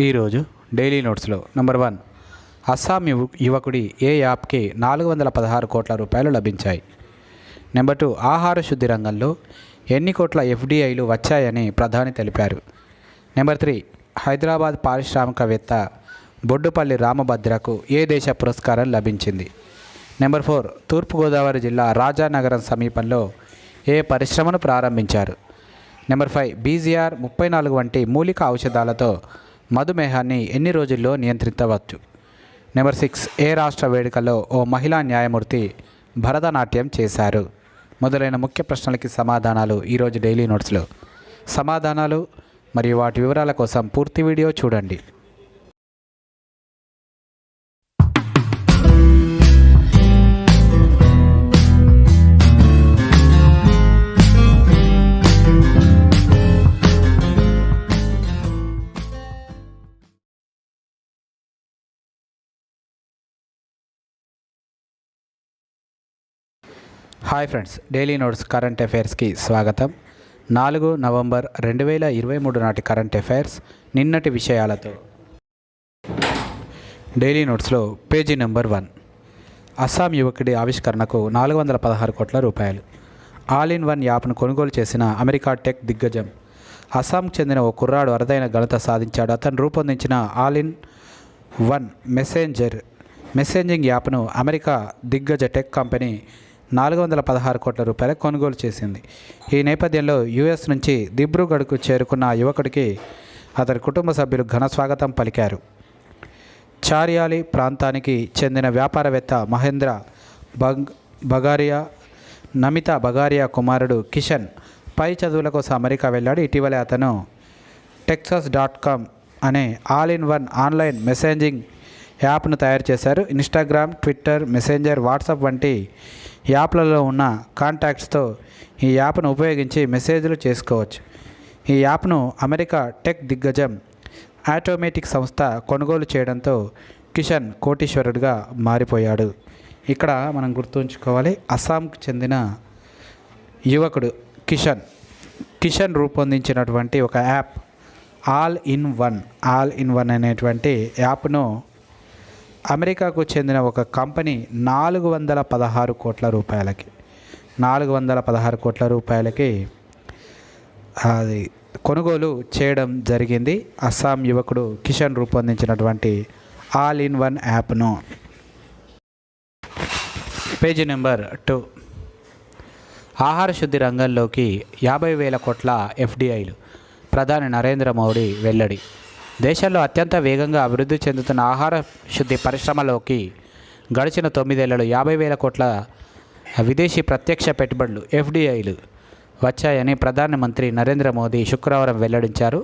ఈరోజు daily నోట్స్లో number 1, Assam యువకుడి ఏ యాప్కి 416 కోట్ల రూపాయలు లభించాయి. నెంబర్ 2, ఆహార శుద్ధి రంగంలో ఎన్ని కోట్ల ఎఫ్డిఐలు వచ్చాయని ప్రధాని తెలిపారు. నెంబర్ 3, హైదరాబాద్ పారిశ్రామికవేత్త బొడ్డుపల్లి రామభద్రకు ఏ దేశ పురస్కారం లభించింది. నెంబర్ 4, తూర్పుగోదావరి జిల్లా రాజానగరం సమీపంలో ఏ పరిశ్రమను ప్రారంభించారు. నెంబర్ 5, బీజీఆర్ 34 వంటి మూలిక ఔషధాలతో మధుమేహాన్ని ఎన్ని రోజుల్లో నియంత్రించవచ్చు. నెంబర్ 6, ఏ రాష్ట్ర వేడుకల్లో ఓ మహిళా న్యాయమూర్తి భరతనాట్యం చేశారు. మొదలైన ముఖ్య ప్రశ్నలకి సమాధానాలు ఈరోజు డైలీ నోట్స్లో. సమాధానాలు మరియు వాటి వివరాల కోసం పూర్తి వీడియో చూడండి. Hi friends, daily notes current అఫైర్స్కి స్వాగతం. 4 నవంబర్ 2023 నాటి కరెంట్ అఫైర్స్ నిన్నటి విషయాలతో. డైలీ నోట్స్లో పేజీ నెంబర్ 1, అస్సాం యువకుడి ఆవిష్కరణకు 416 కోట్ల రూపాయలు. ఆల్ ఇన్ వన్ యాప్ను కొనుగోలు చేసిన అమెరికా టెక్ దిగ్గజం. అస్సాంకు చెందిన ఓ కుర్రాడు అరుదైన ఘనత సాధించాడు. అతను రూపొందించిన ఆల్ ఇన్ వన్ మెసేజింగ్ యాప్ను అమెరికా దిగ్గజ టెక్ కంపెనీ 416 కోట్ల రూపాయల కొనుగోలు చేసింది. ఈ నేపథ్యంలో యుఎస్ నుంచి దిబ్రూగఢ్కు చేరుకున్న ఆ యువకుడికి అతని కుటుంబ సభ్యులు ఘన స్వాగతం పలికారు. చార్యాలి ప్రాంతానికి చెందిన వ్యాపారవేత్త మహేంద్ర నమితా బగారియా కుమారుడు కిషన్ పై చదువుల కోసం అమెరికా వెళ్ళాడు. ఇటీవలే అతను texas.com అనే all in one online messaging యాప్ను తయారు చేశారు. ఇన్స్టాగ్రామ్, ట్విట్టర్, మెసెంజర్, వాట్సాప్ వంటి యాప్లలో ఉన్న కాంటాక్ట్స్తో ఈ యాప్ను ఉపయోగించి మెసేజ్లు చేసుకోవచ్చు. ఈ యాప్ను అమెరికా టెక్ దిగ్గజం ఆటోమేటిక్ సంస్థ కొనుగోలు చేయడంతో కిషన్ కోటీశ్వరుడిగా మారిపోయాడు. ఇక్కడ మనం గుర్తుంచుకోవాలి, అస్సాంకు చెందిన యువకుడు కిషన్ రూపొందించినటువంటి ఒక యాప్ ఆల్ ఇన్ వన్ అనేటువంటి యాప్ను అమెరికాకు చెందిన ఒక కంపెనీ 416 కోట్ల రూపాయలకి అది కొనుగోలు చేయడం జరిగింది. అస్సాం యువకుడు కిషన్ రూపొందించినటువంటి ఆల్ ఇన్ వన్ యాప్ను. పేజీ నెంబర్ 2, ఆహార శుద్ధి రంగంలోకి 50,000 కోట్ల ఎఫ్డిఐలు. ప్రధాని నరేంద్ర మోడీ వెల్లడి. దేశంలో అత్యంత వేగంగా అభివృద్ధి చెందుతున్న ఆహార శుద్ధి పరిశ్రమలోకి గడిచిన 9 ఏళ్లలో 50,000 కోట్ల విదేశీ ప్రత్యక్ష పెట్టుబడులు ఎఫ్డిఐలు వచ్చాయని ప్రధానమంత్రి నరేంద్ర మోదీ శుక్రవారం వెల్లడించారు.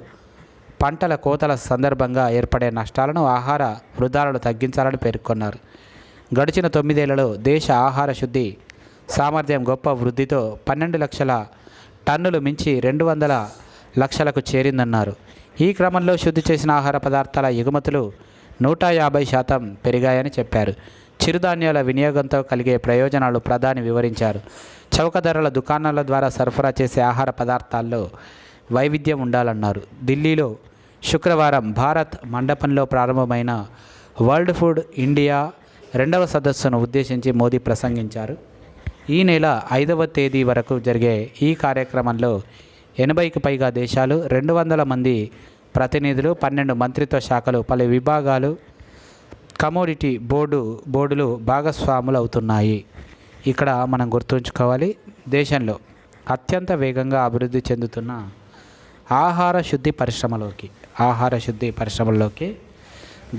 పంటల కోతల సందర్భంగా ఏర్పడే నష్టాలను, ఆహార వృధాలను తగ్గించాలని పేర్కొన్నారు. గడిచిన 9 ఏళ్లలో దేశ ఆహార శుద్ధి సామర్థ్యం గొప్ప వృద్ధితో 12 లక్షల టన్నులు మించి 200 లక్షలకు చేరిందన్నారు. ఈ క్రమంలో శుద్ధి చేసిన ఆహార పదార్థాల ఎగుమతులు 150% పెరిగాయని చెప్పారు. చిరుధాన్యాల వినియోగంతో కలిగే ప్రయోజనాలు ప్రధాని వివరించారు. చౌక ధరల దుకాణాల ద్వారా సరఫరా చేసే ఆహార పదార్థాల్లో వైవిధ్యం ఉండాలన్నారు. ఢిల్లీలో శుక్రవారం భారత్ మండపంలో ప్రారంభమైన వరల్డ్ ఫుడ్ ఇండియా 2వ సదస్సును ఉద్దేశించి మోదీ ప్రసంగించారు. ఈ నెల 5వ తేదీ వరకు జరిగే ఈ కార్యక్రమంలో 80కి పైగా దేశాలు, 200 మంది ప్రతినిధులు, 12 మంత్రిత్వ శాఖలు, పలు విభాగాలు, కమోడిటీ బోర్డులు భాగస్వాములు అవుతున్నాయి. ఇక్కడ మనం గుర్తుంచుకోవాలి, దేశంలో అత్యంత వేగంగా అభివృద్ధి చెందుతున్న ఆహార శుద్ధి పరిశ్రమలోకి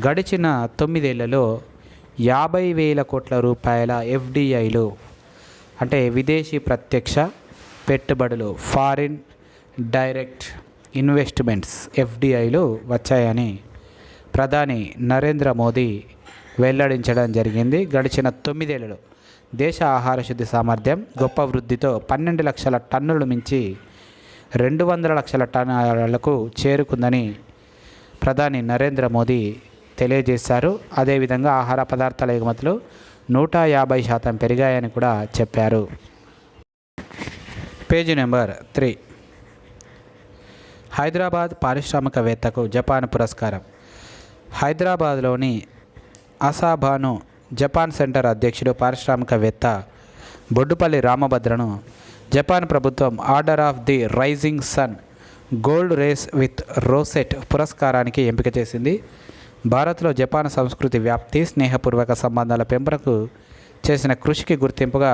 గడిచిన 9 ఏళ్లలో 50,000 కోట్ల రూపాయల ఎఫ్డిఐలు అంటే విదేశీ ప్రత్యక్ష పెట్టుబడులు, ఫారిన్ డైరెక్ట్ ఇన్వెస్ట్మెంట్స్ ఎఫ్డిఐలు వచ్చాయని ప్రధాని నరేంద్ర మోదీ వెల్లడించడం జరిగింది. గడిచిన 9 ఏళ్లలో దేశ ఆహార శుద్ధి సామర్థ్యం గొప్ప వృద్ధితో 12 లక్షల టన్నులు మించి 200 లక్షల టన్నులకు చేరుకుందని ప్రధాని నరేంద్ర మోదీ తెలియజేశారు. అదేవిధంగా ఆహార పదార్థాల ఎగుమతులు 150% పెరిగాయని కూడా చెప్పారు. పేజీ నెంబర్ 3, హైదరాబాద్ పారిశ్రామికవేత్తకు జపాన్ పురస్కారం. హైదరాబాద్లోని అసాబాను జపాన్ సెంటర్ అధ్యక్షుడు పారిశ్రామికవేత్త బొడ్డుపల్లి రామభద్రను జపాన్ ప్రభుత్వం order of the rising sun gold rays with rosette పురస్కారానికి ఎంపిక చేసింది. భారత్లో జపాన్ సంస్కృతి వ్యాప్తి, స్నేహపూర్వక సంబంధాల పెంపునకు చేసిన కృషికి గుర్తింపుగా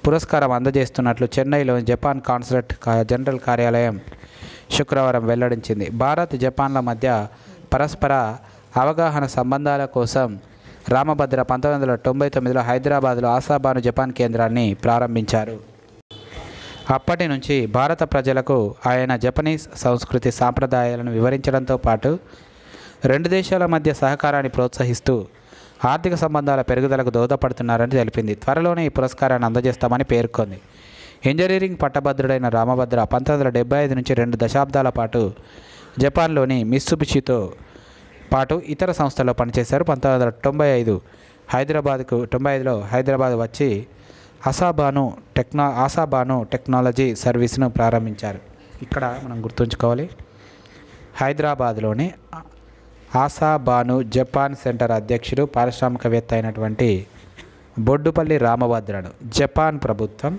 పురస్కారం అందజేస్తున్నట్లు చెన్నైలోని జపాన్ కాన్సులేట్ జనరల్ కార్యాలయం శుక్రవారం వెల్లడించింది. భారత్, జపాన్ల మధ్య పరస్పర అవగాహన సంబంధాల కోసం రామభద్ర 1999లో హైదరాబాద్లో ఆసాబాను జపాన్ కేంద్రాన్ని ప్రారంభించారు. అప్పటి నుంచి భారత ప్రజలకు ఆయన జపనీస్ సంస్కృతి సాంప్రదాయాలను వివరించడంతో పాటు రెండు దేశాల మధ్య సహకారాన్ని ప్రోత్సహిస్తూ ఆర్థిక సంబంధాల పెరుగుదలకు దోహదపడుతున్నారని తెలిపింది. త్వరలోనే ఈ పురస్కారాన్ని అందజేస్తామని పేర్కొంది. ఇంజనీరింగ్ పట్టభద్రుడైన రామభద్ర 1975 నుంచి 2 దశాబ్దాల పాటు జపాన్లోని మిత్సుబిషితో పాటు ఇతర సంస్థల్లో పనిచేశారు. 1995 95లో హైదరాబాద్ వచ్చి ఆసాబాను టెక్నాలజీ సర్వీస్ను ప్రారంభించారు. ఇక్కడ మనం గుర్తుంచుకోవాలి, హైదరాబాద్లోని ఆసాబాను జపాన్ సెంటర్ అధ్యక్షుడు పారిశ్రామికవేత్త అయినటువంటి బొడ్డుపల్లి రామభద్రను జపాన్ ప్రభుత్వం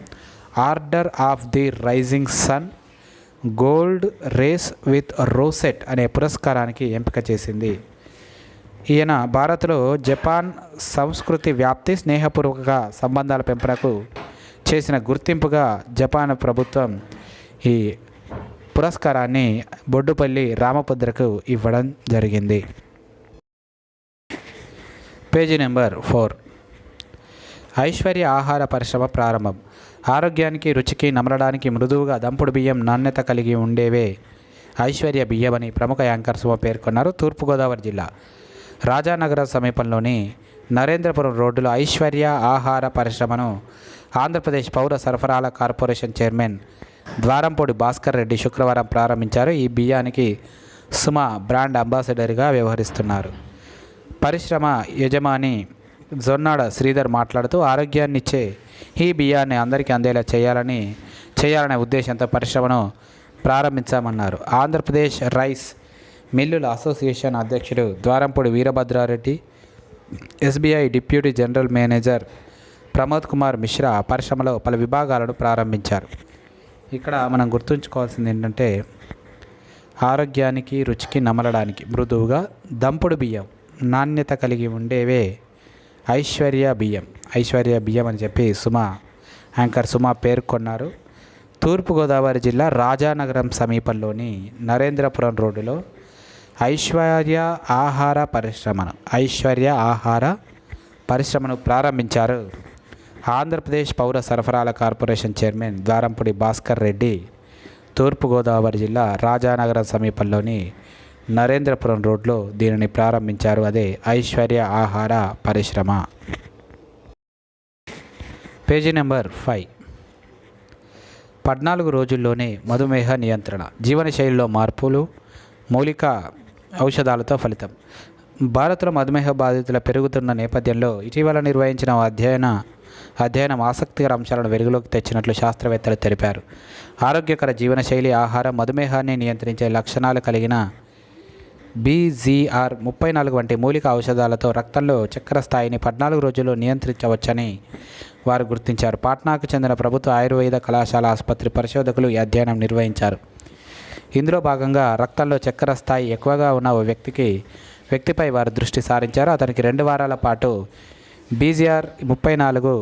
order of the rising sun gold rays with rosette అనే పురస్కారానికి ఎంపిక చేసింది. ఈయన భారత్లో జపాన్ సంస్కృతి వ్యాప్తి, స్నేహపూర్వక సంబంధాల పెంపునకు చేసిన గుర్తింపుగా జపాన్ ప్రభుత్వం ఈ పురస్కారాన్ని బొడ్డుపల్లి రామభద్రకు ఇవ్వడం జరిగింది. Page number 4. ఐశ్వర్య ఆహార పరిశ్రమ ప్రారంభం. ఆరోగ్యానికి, రుచికి, నమలడానికి మృదువుగా దంపుడు బియ్యం నాణ్యత కలిగి ఉండేవే ఐశ్వర్య బియ్యమని ప్రముఖ యాంకర్ సుమ పేర్కొన్నారు. తూర్పుగోదావరి జిల్లా రాజానగరం సమీపంలోని నరేంద్రపురం రోడ్డులో ఐశ్వర్య ఆహార పరిశ్రమను ఆంధ్రప్రదేశ్ పౌర సరఫరాల కార్పొరేషన్ చైర్మన్ ద్వారంపూడి భాస్కర్ రెడ్డి శుక్రవారం ప్రారంభించారు. ఈ బియ్యానికి సుమ బ్రాండ్ అంబాసిడర్గా వ్యవహరిస్తున్నారు. పరిశ్రమ యజమాని జొన్నాడ శ్రీధర్ మాట్లాడుతూ, ఆరోగ్యాన్నిచ్చే ఈ బియ్యాన్ని అందరికీ అందేలా చేయాలనే ఉద్దేశంతో పరిశ్రమను ప్రారంభించామన్నారు. ఆంధ్రప్రదేశ్ రైస్ మిల్లుల అసోసియేషన్ అధ్యక్షుడు Dwarampudi Veerabhadrareddy, SBI deputy general manager Pramod Kumar Mishra పరిశ్రమలో పలు విభాగాలను ప్రారంభించారు. ఇక్కడ మనం గుర్తుంచుకోవాల్సింది ఏంటంటే, ఆరోగ్యానికి, రుచికి, నమలడానికి మృదువుగా దంపుడు బియ్యం నాణ్యత కలిగి ఉండేవే ఐశ్వర్య బియ్యం అని చెప్పి యాంకర్ సుమ పేర్కొన్నారు. తూర్పుగోదావరి జిల్లా రాజానగరం సమీపంలోని నరేంద్రపురం రోడ్డులో ఐశ్వర్య ఆహార పరిశ్రమను ప్రారంభించారు. ఆంధ్రప్రదేశ్ పౌర సరఫరాల కార్పొరేషన్ చైర్మన్ ద్వారంపూడి భాస్కర్ రెడ్డి తూర్పుగోదావరి జిల్లా రాజానగరం సమీపంలోని నరేంద్రపురం రోడ్లో దీనిని ప్రారంభించారు. అదే ఐశ్వర్య ఆహార పరిశ్రమ. Page number 5. 14 రోజుల్లోనే మధుమేహ నియంత్రణ, జీవనశైలిలో మార్పులు, మూలిక ఔషధాలతో ఫలితం. భారత్లో మధుమేహ బాధితుల పెరుగుతున్న నేపథ్యంలో ఇటీవల నిర్వహించిన అధ్యయనం ఆసక్తికర అంశాలను వెలుగులోకి తెచ్చినట్లు శాస్త్రవేత్తలు తెలిపారు. ఆరోగ్యకర జీవనశైలి, ఆహారం, మధుమేహాన్ని నియంత్రించే లక్షణాలు కలిగిన BZR-34 వంటి మూలిక ఔషధాలతో రక్తంలో చక్కెర స్థాయిని 14 రోజుల్లో నియంత్రించవచ్చని వారు గుర్తించారు. పాట్నాకు చెందిన ప్రభుత్వ ఆయుర్వేద కళాశాల ఆసుపత్రి పరిశోధకులు ఈ అధ్యయనం నిర్వహించారు. ఇందులో భాగంగా రక్తంలో చక్కెర స్థాయి ఎక్కువగా ఉన్న ఓ వ్యక్తిపై వారు దృష్టి సారించారు. అతనికి 2 వారాల పాటు BZR-34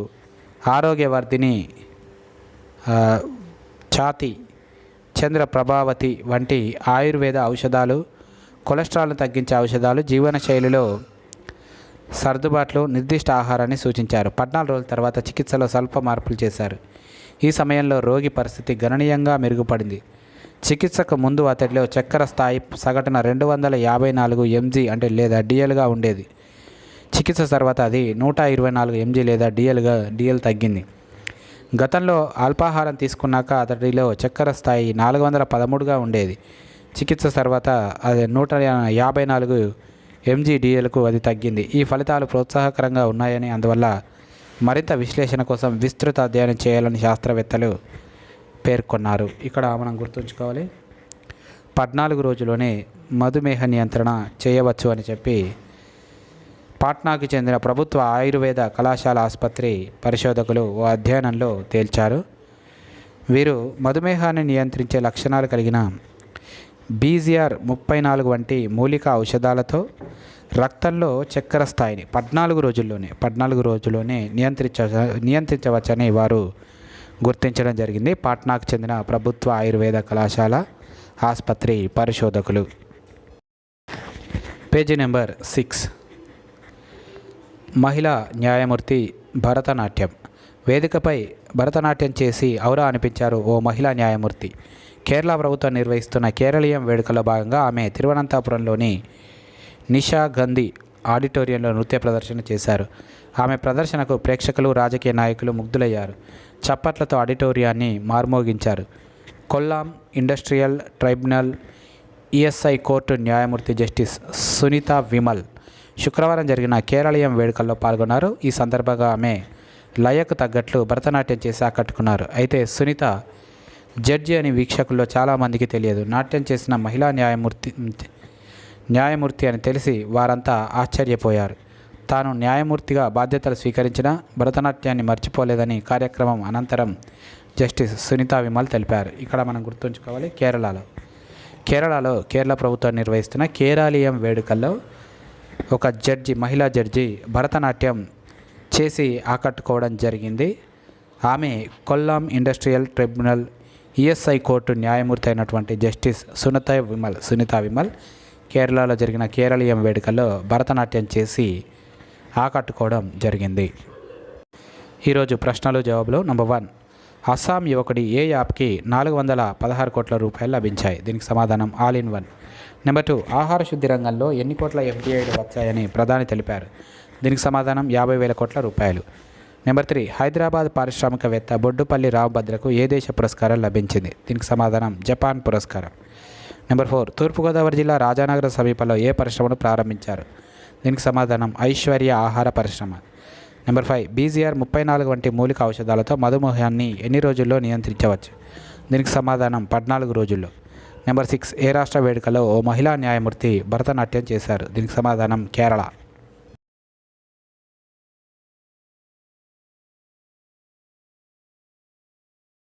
ఆరోగ్యవర్ధిని, ఛాతి, చంద్ర ప్రభావతి వంటి ఆయుర్వేద ఔషధాలు, కొలెస్ట్రాల్ను తగ్గించే ఔషధాలు, జీవనశైలిలో సర్దుబాట్లు, నిర్దిష్ట ఆహారాన్ని సూచించారు. 14 రోజుల తర్వాత చికిత్సలో స్వల్ప మార్పులు చేశారు. ఈ సమయంలో రోగి పరిస్థితి గణనీయంగా మెరుగుపడింది. చికిత్సకు ముందు అతడిలో చక్కెర స్థాయి సగటున 254 mg అంటే లేదా DLగా ఉండేది. చికిత్స తర్వాత అది 124 mg లేదా DL తగ్గింది. గతంలో అల్పాహారం తీసుకున్నాక అతడిలో చక్కెర స్థాయి 413గా ఉండేది. చికిత్స తర్వాత అది 154 mg DLకు అది తగ్గింది. ఈ ఫలితాలు ప్రోత్సాహకరంగా ఉన్నాయని, అందువల్ల మరింత విశ్లేషణ కోసం విస్తృత అధ్యయనం చేయాలని శాస్త్రవేత్తలు పేర్కొన్నారు. ఇక్కడ మనం గుర్తుంచుకోవాలి, 14 రోజుల్లోనే మధుమేహ నియంత్రణ చేయవచ్చు అని చెప్పి పాట్నాకు చెందిన ప్రభుత్వ ఆయుర్వేద కళాశాల ఆసుపత్రి పరిశోధకులు ఓ అధ్యయనంలో తేల్చారు. వీరు మధుమేహాన్ని నియంత్రించే లక్షణాలు కలిగిన BZR-34 వంటి మూలిక ఔషధాలతో రక్తంలో చక్కెర స్థాయిని 14 రోజుల్లోనే నియంత్రించవచ్చని వారు గుర్తించడం జరిగింది. పాట్నాకు చెందిన ప్రభుత్వ ఆయుర్వేద కళాశాల ఆసుపత్రి పరిశోధకులు. Page number 6. మహిళా న్యాయమూర్తి భరతనాట్యం. వేదికపై భరతనాట్యం చేసి ఔరా అనిపించారు ఓ మహిళా న్యాయమూర్తి. కేరళ ప్రభుత్వం నిర్వహిస్తున్న కేరళీయం వేడుకల్లో భాగంగా ఆమె తిరువనంతపురంలోని నిషా గంధి ఆడిటోరియంలో నృత్య ప్రదర్శన చేశారు. ఆమె ప్రదర్శనకు ప్రేక్షకులు, రాజకీయ నాయకులు ముగ్ధులయ్యారు. చప్పట్లతో ఆడిటోరియాన్ని మార్మోగించారు. Kollam industrial tribunal ESI court న్యాయమూర్తి జస్టిస్ సునీత విమల్ శుక్రవారం జరిగిన కేరళీయం వేడుకల్లో పాల్గొన్నారు. ఈ సందర్భంగా ఆమె లయకు తగ్గట్లు భరతనాట్యం చేసి ఆకట్టుకున్నారు. అయితే సునీత జడ్జి అని వీక్షకుల్లో చాలామందికి తెలియదు. నాట్యం చేసిన మహిళా న్యాయమూర్తి అని తెలిసి వారంతా ఆశ్చర్యపోయారు. తాను న్యాయమూర్తిగా బాధ్యతలు స్వీకరించిన భరతనాట్యాన్ని మర్చిపోలేదని కార్యక్రమం అనంతరం జస్టిస్ సునీత విమల్ తెలిపారు. ఇక్కడ మనం గుర్తుంచుకోవాలి, కేరళ ప్రభుత్వం నిర్వహిస్తున్న కేరళీయం వేడుకల్లో ఒక మహిళా జడ్జి భరతనాట్యం చేసి ఆకట్టుకోవడం జరిగింది. ఆమె Kollam industrial tribunal ESI court న్యాయమూర్తి అయినటువంటి జస్టిస్ సునీత విమల్ కేరళలో జరిగిన కేరళీయం వేడుకల్లో భరతనాట్యం చేసి ఆకట్టుకోవడం జరిగింది. ఈరోజు ప్రశ్నలు జవాబులు. నంబర్ 1, అస్సాం యువకుడి ఏ యాప్కి 416 కోట్ల రూపాయలు లభించాయి? దీనికి సమాధానం ఆల్ ఇన్ వన్. నెంబర్ 2, ఆహార శుద్ధి రంగంలో ఎన్ని కోట్ల FDIలు వచ్చాయని ప్రధాని తెలిపారు? దీనికి సమాధానం 50,000 కోట్ల రూపాయలు. నెంబర్ 3, హైదరాబాద్ పారిశ్రామికవేత్త బొడ్డుపల్లి రామభద్రకు ఏ దేశ పురస్కారం లభించింది? దీనికి సమాధానం జపాన్ పురస్కారం. నెంబర్ 4, తూర్పుగోదావరి జిల్లా రాజానగరం సమీపంలో ఏ పరిశ్రమను ప్రారంభించారు? దీనికి సమాధానం ఐశ్వర్య ఆహార పరిశ్రమ. నెంబర్ 5, BZR-34 వంటి మూలిక ఔషధాలతో మధుమేహాన్ని ఎన్ని రోజుల్లో నియంత్రించవచ్చు? దీనికి సమాధానం 14 రోజుల్లో. నెంబర్ 6, ఏ రాష్ట్ర వేడుకలో ఓ మహిళా న్యాయమూర్తి భరతనాట్యం చేశారు? దీనికి సమాధానం కేరళ.